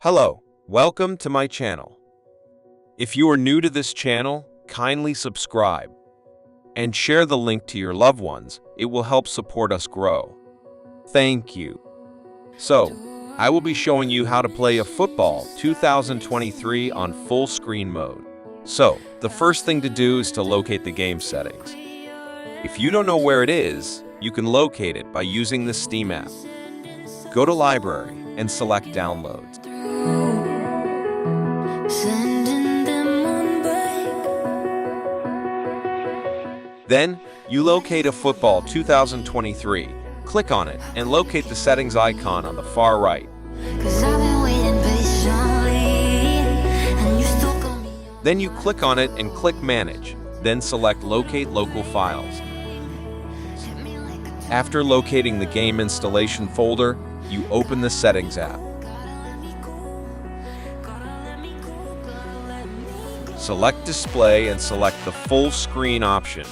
Hello, welcome to my channel. If you are new to this channel, kindly subscribe and share the link to your loved ones. It will help support us grow. Thank you. So, I will be showing you how to play Efootball 2023 on full screen mode. So, the first thing to do is to locate the game settings. If you don't know where it is, you can locate it by using the Steam app. Go to Library and select Downloads. Then, you locate Efootball 2023. Click on it and locate the settings icon on the far right. Then you click on it and click Manage. Then select Locate Local Files. After locating the game installation folder, you open the Settings app. Select Display and select the full screen option.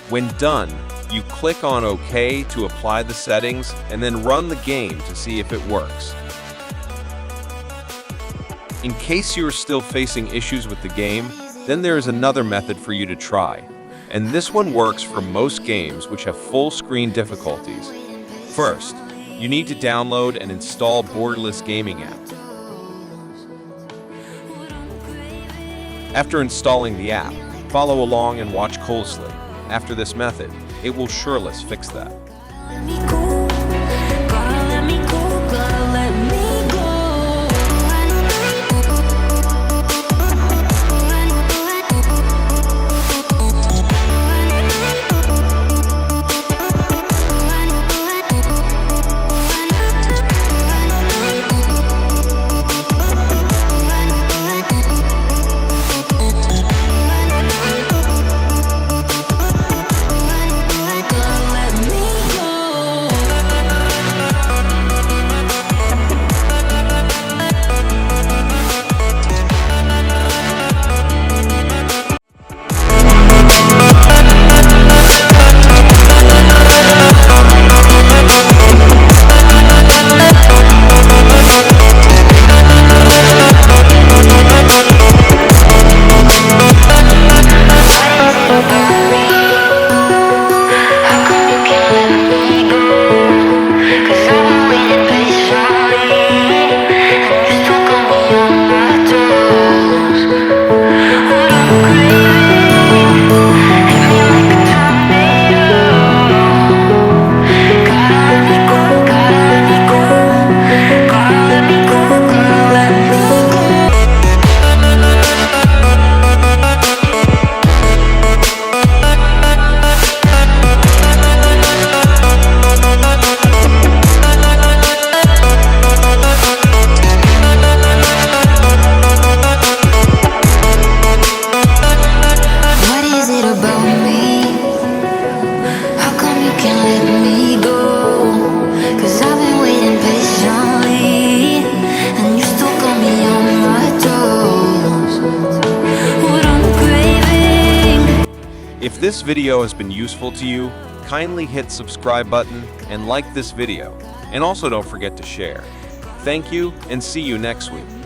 When done, you click on OK to apply the settings and then run the game to see if it works. In case you are still facing issues with the game, then there is another method for you to try. And this one works for most games which have full screen difficulties. First, you need to download and install Borderless Gaming app. After installing the app, follow along and watch closely. After this method, it will surely fix that. If this video has been useful to you, kindly hit subscribe button and like this video. And also don't forget to share. Thank you and see you next week.